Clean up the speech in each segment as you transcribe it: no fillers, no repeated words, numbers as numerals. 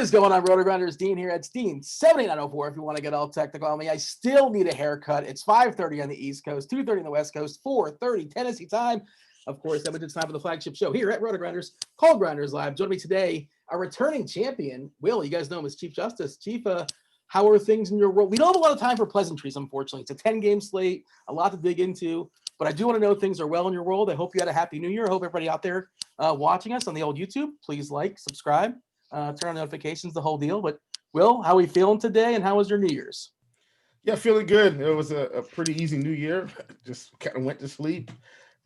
is going on, Rotogrinders? Dean here. It's Dean 7904 if you want to get all technical on me. I still need a haircut. It's 5:30 on the East Coast, 2:30 on the West Coast, 4:30 Tennessee time. Of course, Edmonton's time for the flagship show here at Rotogrinders, called Grinderslive. Joining me today, a returning champion, Will. You guys know him as Chief Justice. Chief, how are things in your world? We don't have a lot of time for pleasantries, unfortunately. It's a 10-game slate, a lot to dig into. But I do want to know things are well in your world. I hope you had a happy new year. I hope everybody out there watching us on the old YouTube, please like, subscribe, turn on notifications, the whole deal. But Will, how are we feeling today, and how was your New Year's? Yeah, feeling good. It was a pretty easy New Year. Just kind of went to sleep.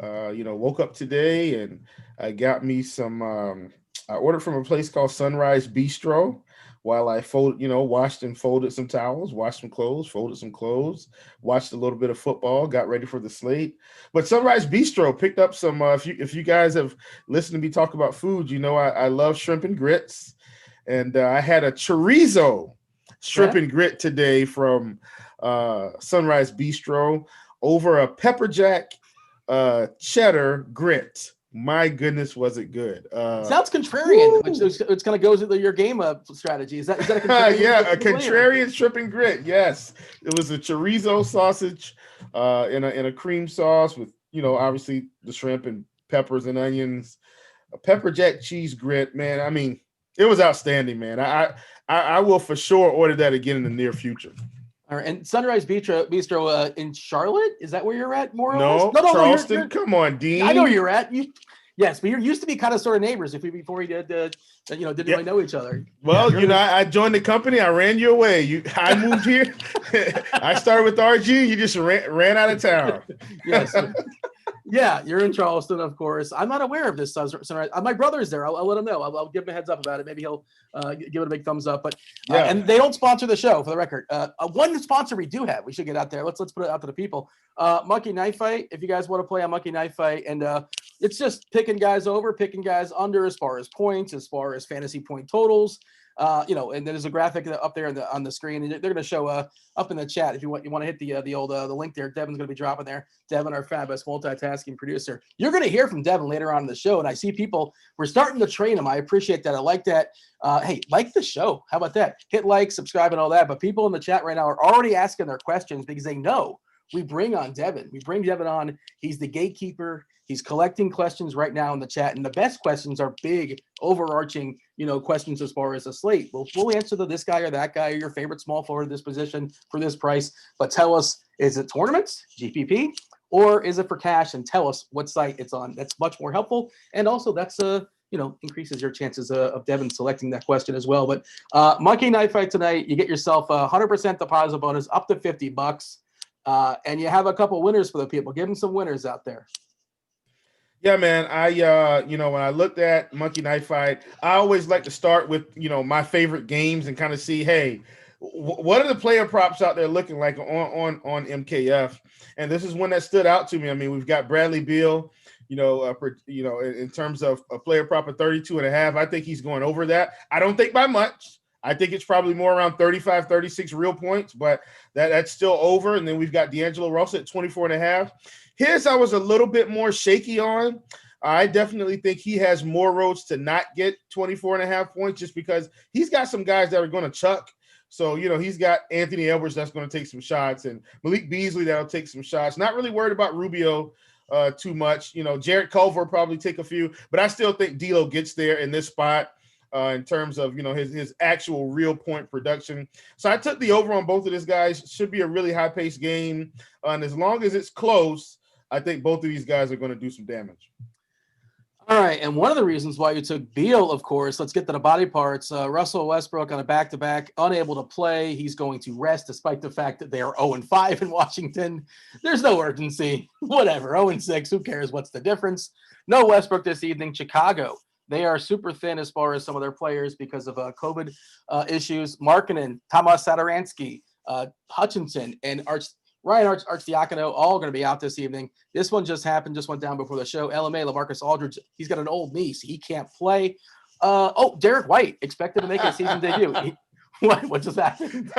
Woke up today and I got me some. I ordered from a place called Sunrise Bistro. While I washed and folded some towels, washed some clothes, folded some clothes, watched a little bit of football, got ready for the slate. But Sunrise Bistro picked up some. If you guys have listened to me talk about food, you know I love shrimp and grits, and I had a chorizo shrimp and grit today from Sunrise Bistro over a pepper jack cheddar grit. My goodness, was it good? Sounds contrarian, which it's going to go with your game strategy. Is that a contrarian? Yeah, a contrarian shrimp and grit. Yes, it was a chorizo sausage in a cream sauce with obviously the shrimp and peppers and onions, a pepper jack cheese grit. Man, I mean, it was outstanding, man. I will for sure order that again in the near future. All right, and Sunrise Bistro in Charlotte, is that where you're at? More or less? No, Charleston. You're, come on, Dean. I know where you're at. Yes, but you used to be kind of sort of neighbors before we didn't really know each other. Well, I joined the company. I ran your way. I moved here. I started with RG. You just ran out of town. Yes. Yeah, you're in Charleston, of course. I'm not aware of this Sunrise. My brother's there. I'll let him know. I'll give him a heads up about it. Maybe he'll give it a big thumbs up. But and they don't sponsor the show, for the record. One sponsor we do have, we should get out there. Let's put it out to the people. Monkey Knife Fight. If you guys want to play on Monkey Knife Fight, and it's just picking guys over, picking guys under, as far as points, as far as fantasy point totals. And there's a graphic up there on the screen, and they're going to show up in the chat if you want to hit the link there. Devin's going to be dropping there. Devin, our fabulous multitasking producer. You're going to hear from Devin later on in the show, and I see people. We're starting to train him. I appreciate that. I like that. Hey, like the show. How about that? Hit like, subscribe, and all that. But people in the chat right now are already asking their questions because they know we bring on Devin. We bring Devin on. He's the gatekeeper. He's collecting questions right now in the chat, and the best questions are big, overarching, questions as far as a slate. We'll answer this guy or that guy or your favorite small forward at this position for this price. But tell us, is it tournaments, GPP, or is it for cash? And tell us what site it's on. That's much more helpful, and also that's increases your chances of Devin selecting that question as well. But Monkey Knife Fight tonight, you get yourself a 100% deposit bonus up to $50, and you have a couple winners for the people. Give them some winners out there. Yeah, man. When I looked at Monkey Knife Fight, I always like to start with, my favorite games and kind of see, hey, what are the player props out there looking like on MKF? And this is one that stood out to me. I mean, we've got Bradley Beal, in terms of a player prop of 32.5. I think he's going over that. I don't think by much. I think it's probably more around 35, 36 real points, but that's still over. And then we've got D'Angelo Russell at 24.5. His I was a little bit more shaky on. I definitely think he has more roads to not get 24.5 points just because he's got some guys that are going to chuck. So, he's got Anthony Edwards that's going to take some shots and Malik Beasley that'll take some shots. Not really worried about Rubio too much. Jarrett Culver probably take a few, but I still think D'Lo gets there in this spot. In terms of, his actual real point production. So I took the over on both of these guys. Should be a really high-paced game. And as long as it's close, I think both of these guys are going to do some damage. All right, and one of the reasons why you took Beal, of course, let's get to the body parts. Russell Westbrook on a back-to-back, unable to play. He's going to rest despite the fact that they are 0-5 in Washington. There's no urgency. Whatever, 0-6, who cares? What's the difference? No Westbrook this evening. Chicago. They are super thin as far as some of their players because of COVID issues. Markkanen, Tomas Satoransky, Hutchinson, and Ryan Arcidiacono all going to be out this evening. This one just happened, just went down before the show. LMA, LaMarcus Aldridge, he's got an old knee, so he can't play. Derek White, expected to make a season debut. What just happened?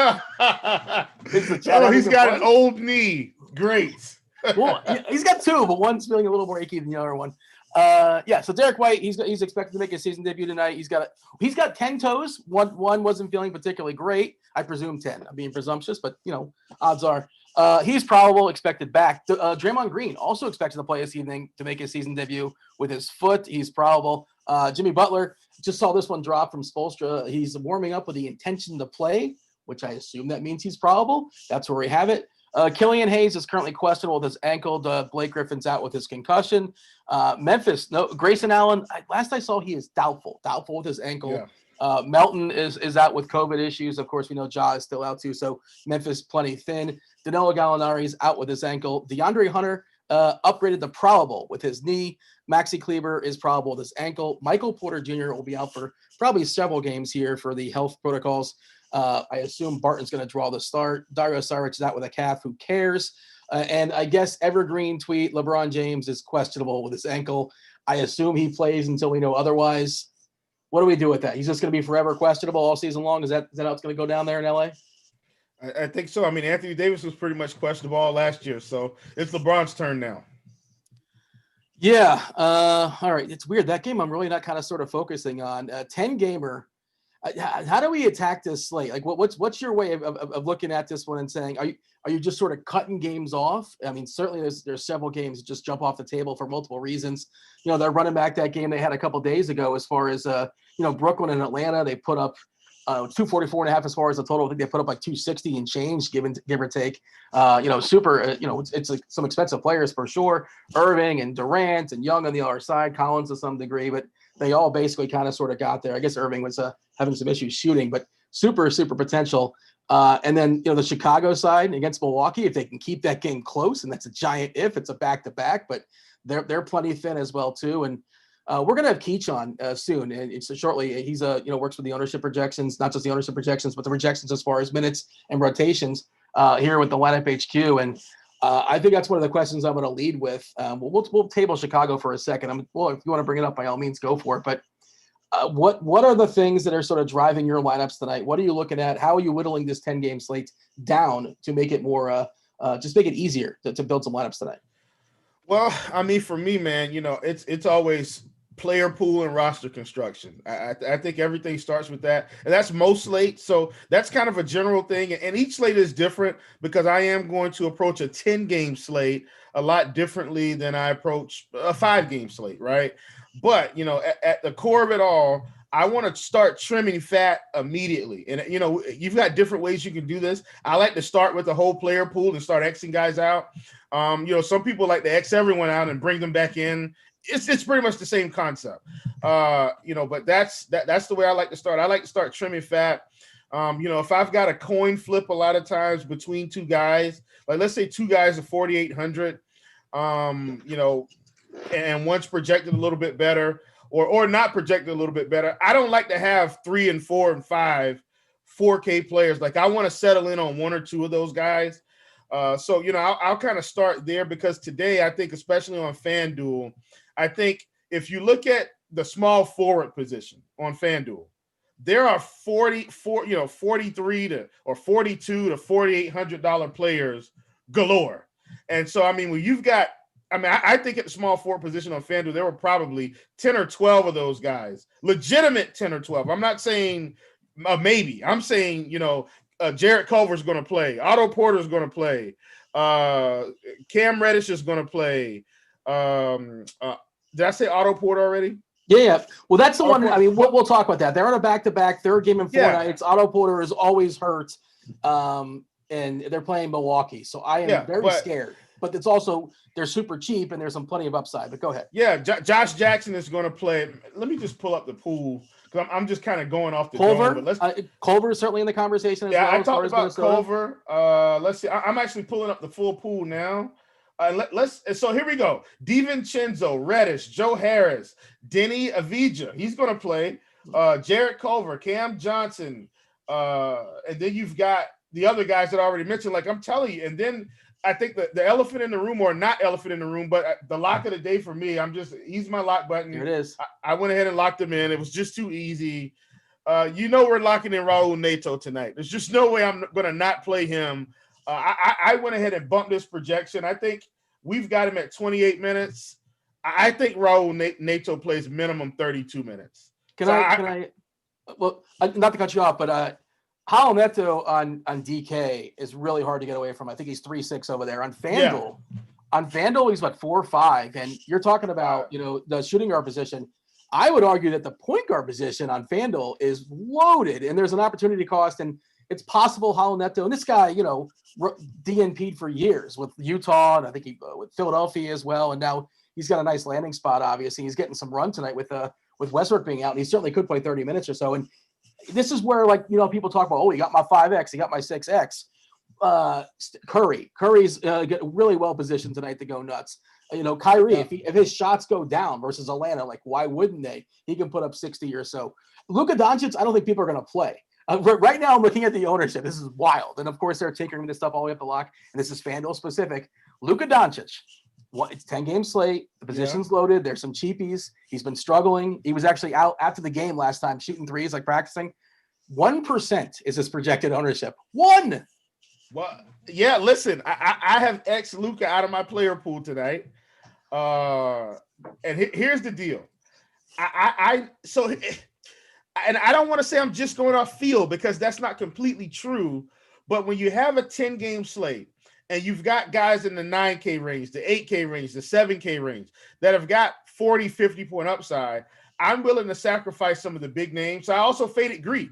He's got an old knee. Great. Well, he's got two, but one's feeling a little more achy than the other one. Yeah. So Derek White, he's expected to make his season debut tonight. He's got 10 toes. One wasn't feeling particularly great. I presume 10. I'm being presumptuous, but odds are he's probable, expected back. Draymond Green also expected to play this evening to make his season debut with his foot. He's probable. Jimmy Butler, just saw this one drop from Spoelstra. He's warming up with the intention to play, which I assume that means he's probable. That's where we have it. Killian Hayes is currently questionable with his ankle. Blake Griffin's out with his concussion. Memphis, no. Grayson Allen, last I saw, he is doubtful with his ankle. Yeah. Melton is out with COVID issues. Of course, we know Ja is still out too. So Memphis plenty thin. Danilo Gallinari is out with his ankle. DeAndre Hunter upgraded to probable with his knee. Maxi Kleber is probable with his ankle. Michael Porter Jr. will be out for probably several games here for the health protocols. I assume Barton's going to draw the start. Dario Saric is out with a calf. Who cares? And I guess evergreen tweet, LeBron James is questionable with his ankle. I assume he plays until we know otherwise. What do we do with that? He's just going to be forever questionable all season long? Is that how it's going to go down there in LA? I think so. I mean, Anthony Davis was pretty much questionable all last year, so it's LeBron's turn now. Yeah. All right. It's weird. That game I'm really not kind of sort of focusing on. 10-gamer. How do we attack this slate? Like, what's your way of looking at this one and saying, are you just sort of cutting games off? I mean, certainly there's several games that just jump off the table for multiple reasons. They're running back that game they had a couple days ago as far as Brooklyn and Atlanta. They put up 244.5 as far as the total. I think they put up like 260 and change, give or take. It's like some expensive players for sure. Irving and Durant and Young on the other side, Collins to some degree, but they all basically kind of sort of got there. I guess Irving was having some issues shooting, but super potential. And then the Chicago side against Milwaukee, if they can keep that game close, and that's a giant if. It's a back-to-back, but they're plenty thin as well too. And we're gonna have Keach on soon, and it's shortly. He's works with the ownership projections, not just the ownership projections, but the projections as far as minutes and rotations here with the lineup HQ. And I think that's one of the questions I'm going to lead with. We'll table Chicago for a second. If you want to bring it up, by all means, go for it. But what are the things that are sort of driving your lineups tonight? What are you looking at? How are you whittling this 10-game slate down to make it more, just make it easier to build some lineups tonight? Well, I mean, for me, man, it's always player pool and roster construction. I think everything starts with that, and that's most slates. So that's kind of a general thing, and each slate is different because I am going to approach a 10-game slate a lot differently than I approach a 5-game slate, right? But at the core of it all, I want to start trimming fat immediately. And you've got different ways you can do this. I like to start with the whole player pool and start Xing guys out. Some people like to X everyone out and bring them back in. It's pretty much the same concept, but that's the way I like to start. I like to start trimming fat. If I've got a coin flip a lot of times between two guys, like let's say two guys are 4,800, and one's projected a little bit better or not projected a little bit better. I don't like to have 3 and 4 and 5 4K players. Like I want to settle in on one or two of those guys. So I'll kind of start there because today I think, especially on FanDuel, I think if you look at the small forward position on FanDuel, there are 43 to or $4,200 to $4,800 players galore. And so, I mean, I think at the small forward position on FanDuel, there were probably 10 or 12 of those guys, legitimate 10 or 12. I'm not saying maybe. I'm saying, Jarrett Culver's going to play. Otto Porter's going to play. Cam Reddish is going to play. Did I say Otto Porter already? Yeah. Well, that's the one. I mean, we'll talk about that. They're on a back-to-back, third game in 4 nights. Otto Porter is always hurt, and they're playing Milwaukee. So I am very scared. But it's also they're super cheap, and there's plenty of upside. But go ahead. Yeah, Josh Jackson is going to play. Let me just pull up the pool because I'm just kind of going off the Culver. Dome, Culver is certainly in the conversation as well. I talked about Culver. Let's see. I'm actually pulling up the full pool now. So here we go. DiVincenzo, Reddish, Joe Harris, Denny Avdija. He's going to play. Jarrett Culver, Cam Johnson, and then you've got the other guys that I already mentioned. Like I'm telling you, and then I think the elephant in the room, or not elephant in the room, but the lock of the day for me, he's my lock button. Here it is. I went ahead and locked him in. It was just too easy. We're locking in Raul Neto tonight. There's just no way I'm going to not play him. I went ahead and bumped this projection. I think we've got him at 28 minutes. I think Raul Neto plays minimum 32 minutes. Well, not to cut you off, but Raul Neto on DK is really hard to get away from. I think he's 3.6 over there. On FanDuel, he's what, 4.5, and you're talking about the shooting guard position. I would argue that the point guard position on FanDuel is loaded, and there's an opportunity cost, and it's possible Raul Neto, and this guy, DNP'd for years with Utah, and I think with Philadelphia as well, and now he's got a nice landing spot. Obviously, he's getting some run tonight with Westbrook being out, and he certainly could play 30 minutes or so. And this is where, people talk about, he got my 5X, he got my 6X. Curry's really well positioned tonight to go nuts. Kyrie, if his shots go down versus Atlanta, why wouldn't they? He can put up 60 or so. Luka Doncic, I don't think people are going to play. Right now, I'm looking at the ownership. This is wild. And, of course, they're tinkering this stuff all the way up the lock. And this is FanDuel specific. Luka Doncic, it's 10-game slate. The position's loaded. There's some cheapies. He's been struggling. He was actually out after the game last time shooting threes, practicing. 1% is his projected ownership. 1%. Well, yeah, listen, I have X Luka out of my player pool tonight. And here's the deal. And I don't want to say I'm just going off feel, because that's not completely true. But when you have a 10-game slate and you've got guys in the 9K range, the 8K range, the 7K range that have got 40, 50-point upside, I'm willing to sacrifice some of the big names. So I also faded Greek.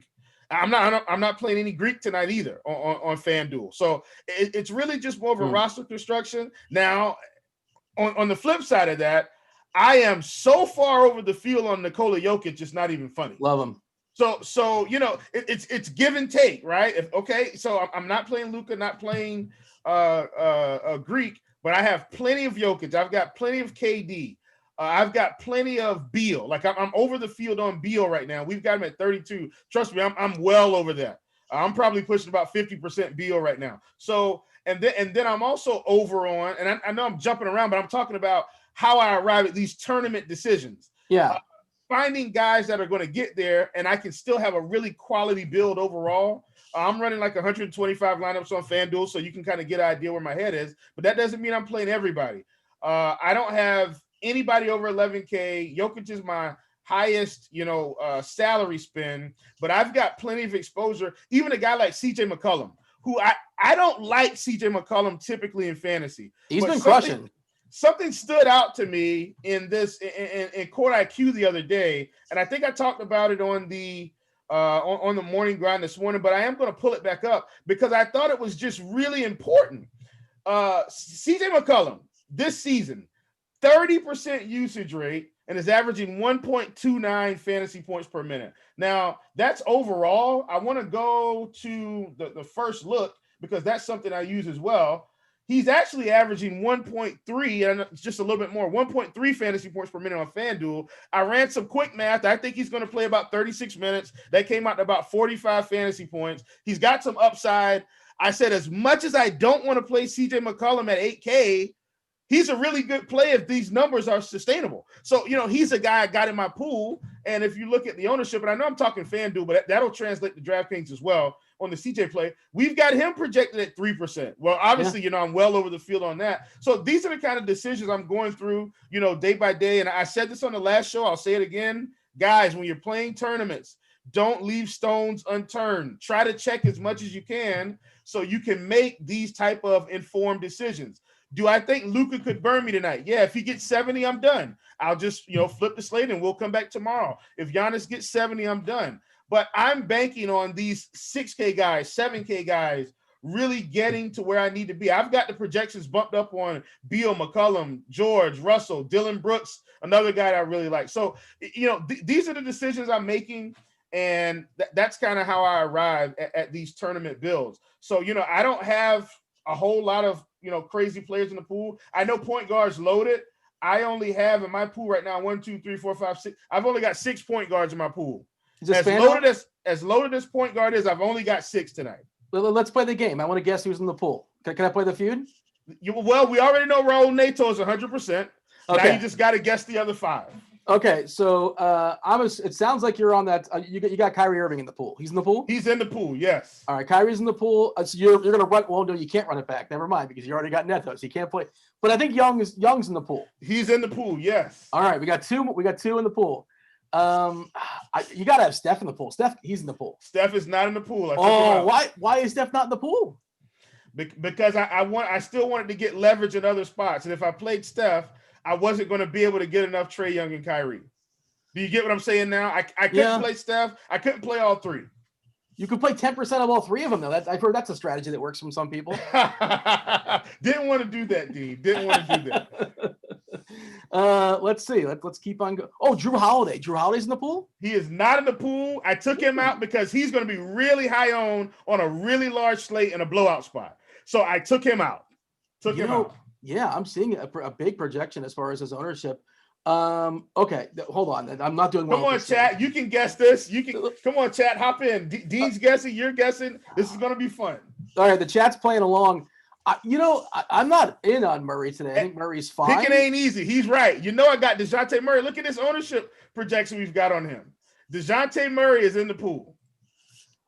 I'm not playing any Greek tonight either on FanDuel. So it's really just more of a roster construction. Now, on the flip side of that, I am so far over the field on Nikola Jokic, it's not even funny. Love him. So it's give and take, right? So I'm not playing Luka, not playing Greek, but I have plenty of Jokic. I've got plenty of KD. I've got plenty of Beal. I'm over the field on Beal right now. We've got him at 32. Trust me, I'm well over that. I'm probably pushing about 50% Beal right now. So and then I'm also over on, and I know I'm jumping around, but I'm talking about how I arrive at these tournament decisions. Yeah. Finding guys that are going to get there, and I can still have a really quality build overall. I'm running 125 lineups on FanDuel, so you can kind of get an idea where my head is. But that doesn't mean I'm playing everybody. I don't have anybody over 11K. Jokic is my highest, salary spend, but I've got plenty of exposure. Even a guy like CJ McCollum, who I don't like CJ McCollum typically in fantasy. He's been crushing. Something stood out to me in Court IQ the other day, and I think I talked about it on the morning grind this morning, but I am going to pull it back up because I thought it was just really important. CJ McCollum this season, 30% usage rate, and is averaging 1.29 fantasy points per minute. Now, that's overall. I want to go to the first look because that's something I use as well. He's actually averaging 1.3, and just a little bit more, 1.3 fantasy points per minute on FanDuel. I ran some quick math. I think he's going to play about 36 minutes. That came out to about 45 fantasy points. He's got some upside. I said, as much as I don't want to play CJ McCollum at 8K, he's a really good play if these numbers are sustainable. So, he's a guy I got in my pool. And if you look at the ownership, and I know I'm talking FanDuel, but that'll translate to DraftKings as well on the CJ play. We've got him projected at 3%. Well, obviously, I'm well over the field on that. So these are the kind of decisions I'm going through, day by day. And I said this on the last show. I'll say it again. Guys, when you're playing tournaments, don't leave stones unturned. Try to check as much as you can so you can make these type of informed decisions. Do I think Luka could burn me tonight? Yeah, if he gets 70, I'm done. I'll just, flip the slate and we'll come back tomorrow. If Giannis gets 70, I'm done. But I'm banking on these 6K guys, 7K guys really getting to where I need to be. I've got the projections bumped up on Beal, McCollum, George, Russell, Dylan Brooks, another guy that I really like. So, these are the decisions I'm making, and that's kind of how I arrive at these tournament builds. So, I don't have a whole lot of, crazy players in the pool. I know point guards loaded. I only have in my pool right now 1, 2, 3, 4, 5, 6. I've only got 6 point guards in my pool. As loaded as point guard is, I've only got 6 tonight. Let's play the game. I want to guess who's in the pool. Can I play the feud? Well, we already know Raul Neto is 100%. Okay. Now you just got to guess the other 5. Okay, so it sounds like you're on that. You got Kyrie Irving in the pool. He's in the pool. He's in the pool. Yes. All right, Kyrie's in the pool. So you're gonna run. Well, no, you can't run it back. Never mind, because you already got Neto, so you can't play. But I think Young's in the pool. He's in the pool. Yes. All right, we got two. We got two in the pool. You got to have Steph in the pool. He's in the pool. Steph is not in the pool. Why is Steph not in the pool? Because I still wanted to get leverage in other spots, and if I played Steph, I wasn't going to be able to get enough Trae Young and Kyrie. Do you get what I'm saying now? I couldn't play Steph. I couldn't play all three. You could play 10% of all three of them, though. I've heard that's a strategy that works from some people. Didn't want to do that, Dean. Didn't want to do that. Let's see. Let's keep on going. Oh, Drew Holiday. Drew Holiday's in the pool? He is not in the pool. I took him out because he's going to be really high on a really large slate in a blowout spot. So I took him out. Yeah, I'm seeing a big projection as far as his ownership. Okay, hold on. I'm not doing well. Come on, chat. You can guess this. Come on, chat. Hop in. Dean's guessing. You're guessing. This is going to be fun. All right, the chat's playing along. I'm not in on Murray today. I think Murray's fine. Picking ain't easy. He's right. I got DeJounte Murray. Look at this ownership projection we've got on him. DeJounte Murray is in the pool.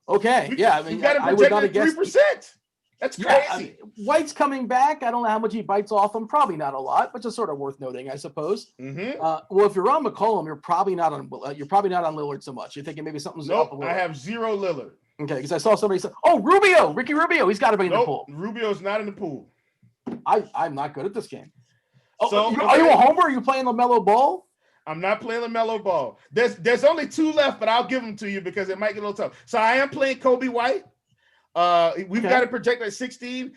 Okay, you got to project at 3%. That's crazy. White's coming back. I don't know how much he bites off him. Probably not a lot, but just sort of worth noting, I suppose. Mm-hmm. Well, if you're on McCollum, you're probably not on Lillard so much. You're thinking maybe something's up. I have zero Lillard. Okay, because I saw somebody say, Ricky Rubio. He's got to be in the pool. Rubio's not in the pool. I'm not good at this game. Are you a homer? Are you playing LaMelo Ball? I'm not playing LaMelo Ball. There's only two left, but I'll give them to you because it might get a little tough. So I am playing Kobe White. We've got to project at 16.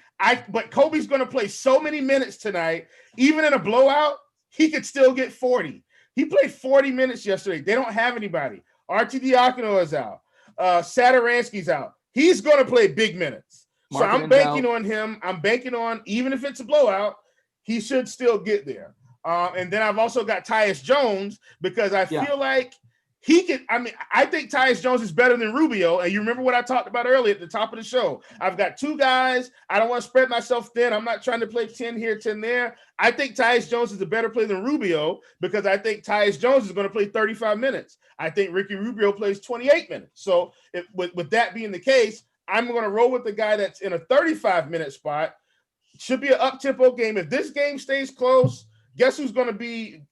But Kobe's going to play so many minutes tonight. Even in a blowout, he could still get 40. He played 40 minutes yesterday. They don't have anybody. Diacono is out. Satoransky's out. He's going to play big minutes. So I'm banking on him. I'm banking on, even if it's a blowout, he should still get there. And then I've also got Tyus Jones because I feel like he can. I think Tyus Jones is better than Rubio. And you remember what I talked about earlier at the top of the show. I've got two guys. I don't want to spread myself thin. I'm not trying to play 10 here, 10 there. I think Tyus Jones is a better player than Rubio because I think Tyus Jones is going to play 35 minutes. I think Ricky Rubio plays 28 minutes. So with that being the case, I'm going to roll with the guy that's in a 35-minute spot. Should be an up-tempo game. If this game stays close, guess who's going to be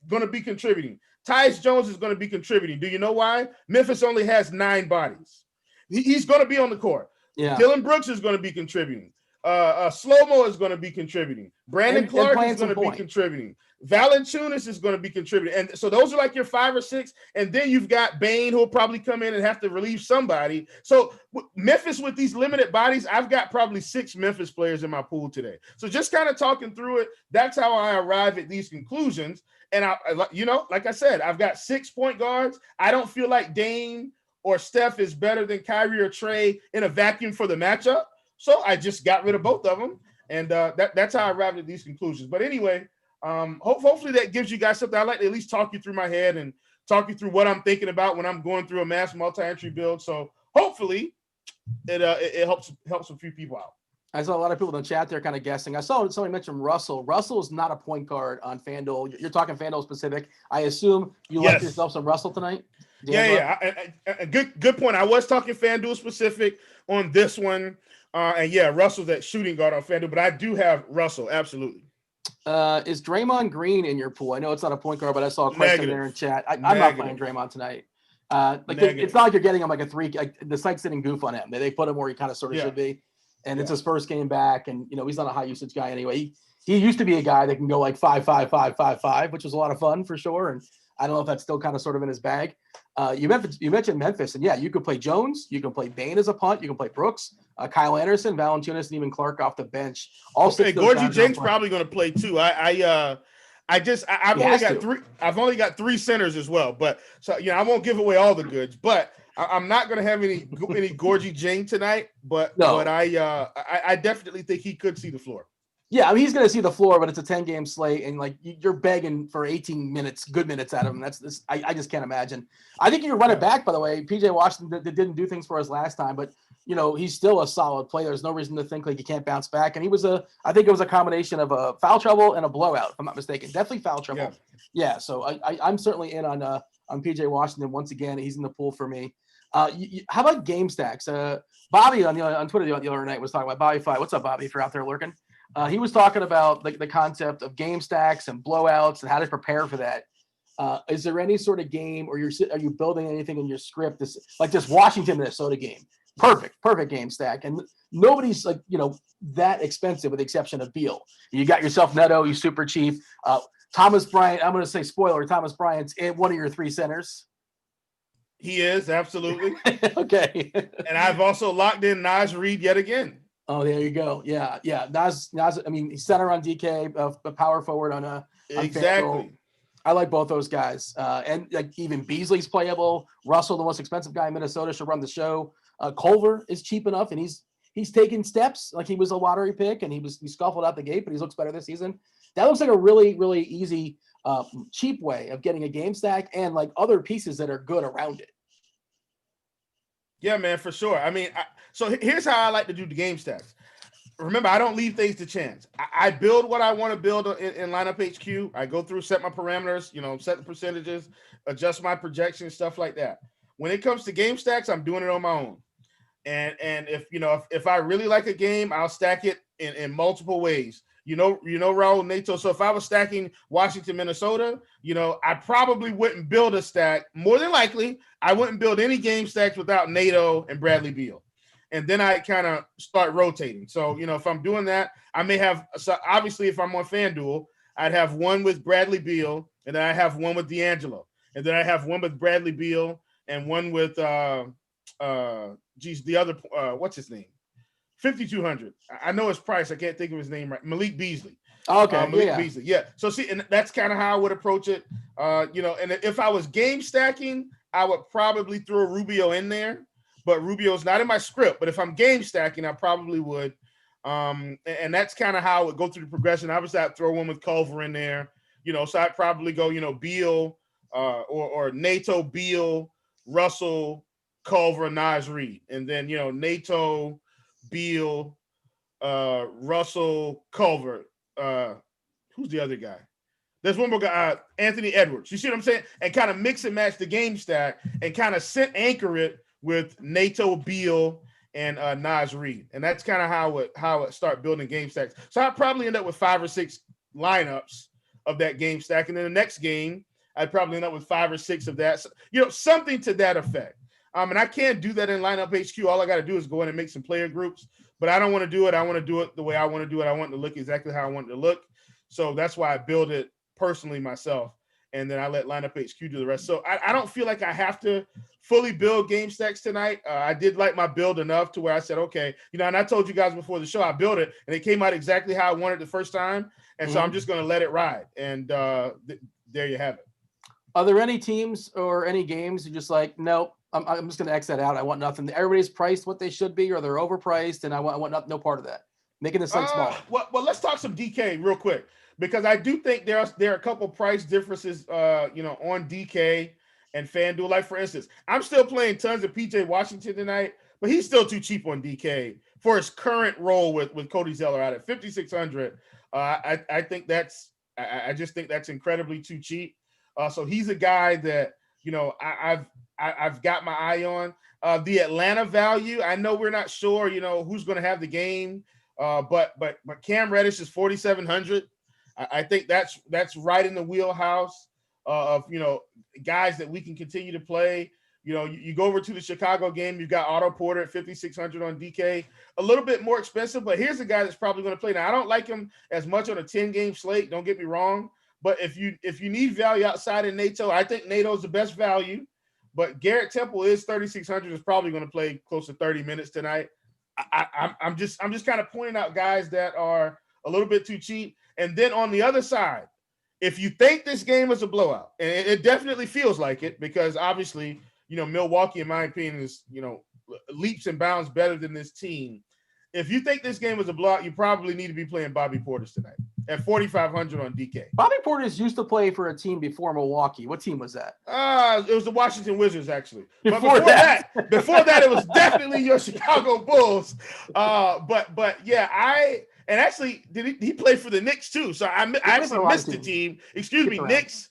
contributing? Tyus Jones is going to be contributing. Do you know why? Memphis only has 9 bodies. He's going to be on the court. Yeah. Dylan Brooks is going to be contributing. Slow-mo is going to be contributing. Brandon Clark is going to be contributing. Valanciunas is going to be contributing. And so those are like your 5 or 6. And then you've got Bane who will probably come in and have to relieve somebody. So Memphis with these limited bodies, I've got probably 6 Memphis players in my pool today. So just kind of talking through it, that's how I arrive at these conclusions. And like I said, I've got 6 point guards. I don't feel like Dame or Steph is better than Kyrie or Trae in a vacuum for the matchup. So I just got rid of both of them. And that's how I arrived at these conclusions. But anyway, hopefully that gives you guys something. I like to at least talk you through my head and talk you through what I'm thinking about when I'm going through a mass multi-entry build. So hopefully it helps a few people out. I saw a lot of people in the chat there kind of guessing. I saw somebody mention Russell. Russell is not a point guard on FanDuel. You're talking FanDuel specific. I assume you like yourself some Russell tonight? Yeah. Good point. I was talking FanDuel specific on this one. Russell's that shooting guard on FanDuel, but I do have Russell. Absolutely. Is Draymond Green in your pool? I know it's not a point guard, but I saw a question there in chat. I'm not playing Draymond tonight. It's not like you're getting him like a 3. Like the site's sitting goof on him. They put him where he kind of sort of should be. And it's his first game back, and he's not a high usage guy anyway. He used to be a guy that can go like 5, 5, 5, 5, 5, which was a lot of fun for sure. And I don't know if that's still kind of sort of in his bag. You mentioned Memphis, and you could play Jones, you can play Bane as a punt, you can play Brooks, Kyle Anderson, Valanciunas, and even Clark off the bench. Gorgie Jake's probably going to play too. I've only got 3 centers as well, but so I won't give away all the goods, but I'm not going to have any Gorgie Jane tonight, but I definitely think he could see the floor. Yeah, I mean, he's going to see the floor, but it's a 10-game slate, and like you're begging for 18 minutes, good minutes out of him. That's this. I just can't imagine. I think you can run it back. By the way, PJ Washington didn't do things for us last time, but he's still a solid player. There's no reason to think like he can't bounce back. And I think it was a combination of a foul trouble and a blowout, if I'm not mistaken. Definitely foul trouble. Yeah. So I'm certainly in on PJ Washington once again. He's in the pool for me. How about game stacks? Bobby on Twitter the other night was talking about Bobby Five. What's up, Bobby? If you're out there lurking. He was talking about the concept of game stacks and blowouts and how to prepare for that. Is there any sort of game, or are you building anything in your script? This Washington Minnesota game, perfect game stack, and nobody's that expensive with the exception of Beal. You got yourself Neto, you super cheap. Thomas Bryant. I'm going to say spoiler. Thomas Bryant's one of your three centers. He is absolutely okay. And I've also locked in Naz Reid yet again. Oh, there you go. Yeah. Naz. I mean, he's center on DK, a power forward on exactly. I like both those guys, and like even Beasley's playable. Russell, the most expensive guy in Minnesota, should run the show. Culver is cheap enough, and he's taken steps. Like he was a lottery pick, and he scuffled out the gate, but he looks better this season. That looks like a really, really easy, cheap way of getting a game stack and like other pieces that are good around it. Yeah, man, for sure. I mean, so here's how I like to do the game stacks. Remember, I don't leave things to chance. I build what I want to build in lineup HQ. I go through, set my parameters, set the percentages, adjust my projections, stuff like that. When it comes to game stacks, I'm doing it on my own. And if I really like a game, I'll stack it in multiple ways. Raul Neto. So if I was stacking Washington, Minnesota, I probably wouldn't build a stack. More than likely, I wouldn't build any game stacks without Neto and Bradley Beal. And then I kind of start rotating. So, if I'm doing that, I may have, so obviously if I'm on FanDuel, I'd have one with Bradley Beal, and then I have one with D'Angelo. And then I have one with Bradley Beal and one with, the other, what's his name? 5,200. I know his price. I can't think of his name right. Malik Beasley. Okay. Beasley. Yeah. So see, and that's kind of how I would approach it. And if I was game stacking, I would probably throw Rubio in there, but Rubio's not in my script. But if I'm game stacking, I probably would. And that's kind of how it would go through the progression. Obviously, I'd throw one with Culver in there. So I'd probably go, Beal or Neto, Beal, Russell, Culver, Naz Reid, and then Neto, Beal, Russell, Culver. Who's the other guy? There's one more guy, Anthony Edwards. You see what I'm saying? And kind of mix and match the game stack and kind of anchor it with Neto, Beal, and Naz Reid. And that's kind of how it start building game stacks. So I'd probably end up with 5 or 6 lineups of that game stack. And then the next game, I'd probably end up with 5 or 6 of that. So, something to that effect. And I can't do that in lineup HQ. All I got to do is go in and make some player groups. But I don't want to do it. I want to do it the way I want to do it. I want it to look exactly how I want it to look. So that's why I build it personally myself. And then I let lineup HQ do the rest. So I don't feel like I have to fully build game stacks tonight. I did like my build enough to where I said, okay, and I told you guys before the show, I built it and it came out exactly how I wanted the first time. And so I'm just going to let it ride. And there you have it. Are there any teams or any games you're just like, nope, I'm just going to X that out. I want nothing. Everybody's priced what they should be, or they're overpriced, and I want no part of that. Making the site smaller. Well, let's talk some DK real quick, because I do think there are a couple price differences, on DK and FanDuel. Like for instance, I'm still playing tons of PJ Washington tonight, but he's still too cheap on DK for his current role with Cody Zeller out at 5,600. I think I just think that's incredibly too cheap. So he's a guy that I've got my eye on. The Atlanta value, I know we're not sure, who's going to have the game, but Cam Reddish is 4,700. I think that's right in the wheelhouse of guys that we can continue to play. You go over to the Chicago game, you've got Otto Porter at 5,600 on DK, a little bit more expensive, but here's a guy that's probably going to play. Now, I don't like him as much on a 10-game slate. Don't get me wrong. But if you need value outside of Neto, I think Neto is the best value. But Garrett Temple is 3,600, is probably going to play close to 30 minutes tonight. I'm just kind of pointing out guys that are a little bit too cheap. And then on the other side, if you think this game is a blowout, and it definitely feels like it, because obviously, Milwaukee, in my opinion, is leaps and bounds better than this team. If you think this game was a blowout, you probably need to be playing Bobby Portis tonight at 4,500 on DK. Bobby Portis used to play for a team before Milwaukee. What team was that? It was the Washington Wizards, actually. But before that, it was definitely your Chicago Bulls. But yeah, actually he played for the Knicks too. So I actually missed the team. Excuse me, Knicks,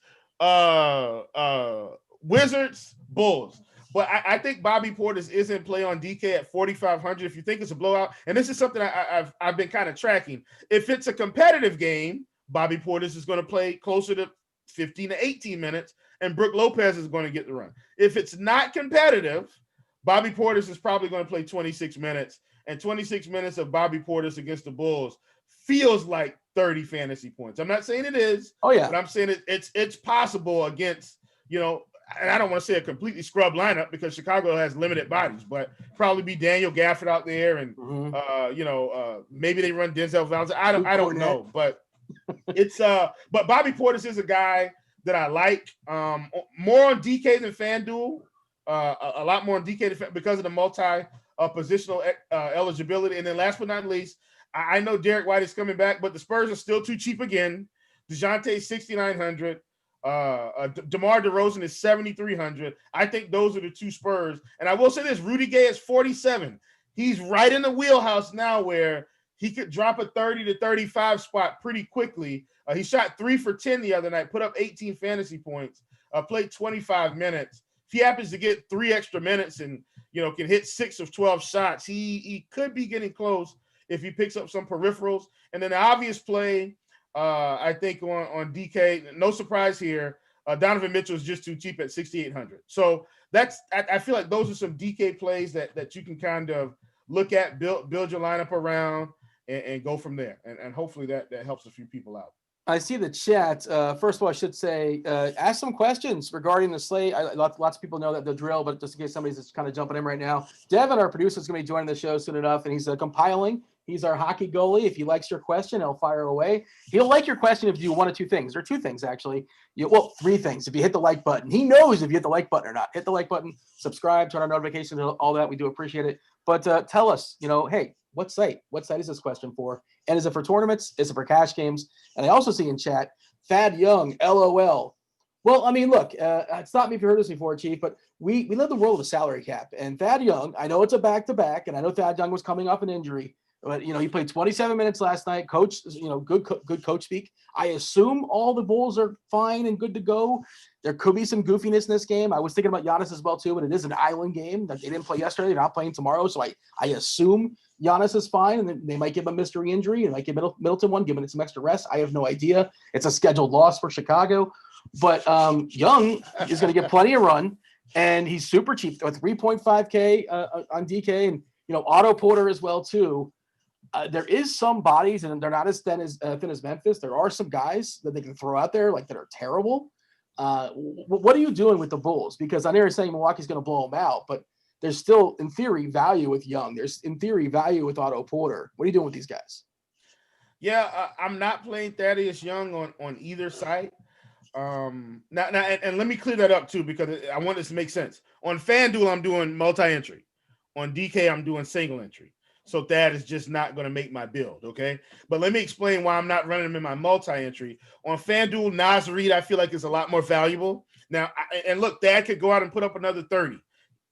Wizards, Bulls. But I think Bobby Portis is in play on DK at 4,500. If you think it's a blowout, and this is something I've been kind of tracking. If it's a competitive game, Bobby Portis is going to play closer to 15 to 18 minutes, and Brook Lopez is going to get the run. If it's not competitive, Bobby Portis is probably going to play 26 minutes, and 26 minutes of Bobby Portis against the Bulls feels like 30 fantasy points. I'm not saying it is. Oh yeah, but I'm saying it's possible against, and I don't want to say a completely scrub lineup because Chicago has limited bodies, but probably be Daniel Gafford out there, and maybe they run Denzel Valentine. I don't know, but it's but Bobby Portis is a guy that I like more on DK than FanDuel, a lot more on DK than because of the multi positional eligibility. And then last but not least, I know Derek White is coming back, but the Spurs are still too cheap again. DeJounte 6,900. DeMar DeRozan is 7,300. I think those are the two Spurs. And I will say this, Rudy Gay is 47. He's right in the wheelhouse now where he could drop a 30 to 35 spot pretty quickly. He shot 3 for 10 the other night, put up 18 fantasy points, played 25 minutes. If he happens to get 3 extra minutes and, can hit 6 of 12 shots, he could be getting close if he picks up some peripherals. And then the obvious play, I think on DK, no surprise here. Donovan Mitchell is just too cheap at 6,800. So I feel like those are some DK plays that you can kind of look at, build your lineup around, and go from there. And hopefully that helps a few people out. I see the chat. First of all, I should say, ask some questions regarding the slate. Lots of people know the drill, but just in case somebody's just kind of jumping in right now, Devin, our producer, is going to be joining the show soon enough, and he's compiling. He's our hockey goalie. If he likes your question, he'll fire away. He'll like your question if you do one of two things, or 2 things, actually. 3 things. If you hit the like button. He knows if you hit the like button or not. Hit the like button, subscribe, turn on notifications, all that. We do appreciate it. But tell us, hey, what site? What site is this question for? And is it for tournaments? Is it for cash games? And I also see in chat, Thad Young, LOL. Well, I mean, look, stop me if you heard this before, Chief, but we live the world of the salary cap. And Thad Young, I know it's a back-to-back, and I know Thad Young was coming off an injury, but, he played 27 minutes last night. Coach, good coach speak. I assume all the Bulls are fine and good to go. There could be some goofiness in this game. I was thinking about Giannis as well, too, but it is an island game. They didn't play yesterday. They're not playing tomorrow. So I assume Giannis is fine, and then they might give him a mystery injury, and might give Middleton one, giving it some extra rest. I have no idea. It's a scheduled loss for Chicago. But Young is going to get plenty of run, and he's super cheap with 3.5K on DK, and, Otto Porter as well, too. There is some bodies, and they're not as thin as Memphis. There are some guys that they can throw out there that are terrible. What are you doing with the Bulls? Because I know you're saying Milwaukee's going to blow them out, but there's still, in theory, value with Young. There's, in theory, value with Otto Porter. What are you doing with these guys? Yeah, I'm not playing Thaddeus Young on either side. And let me clear that up too, because I want this to make sense. On FanDuel, I'm doing multi-entry. On DK, I'm doing single entry. So that is just not going to make my build, okay? But let me explain why I'm not running them in my multi-entry. On FanDuel, Naz Reid, I feel like is a lot more valuable. Now, and look, Thad could go out and put up another 30.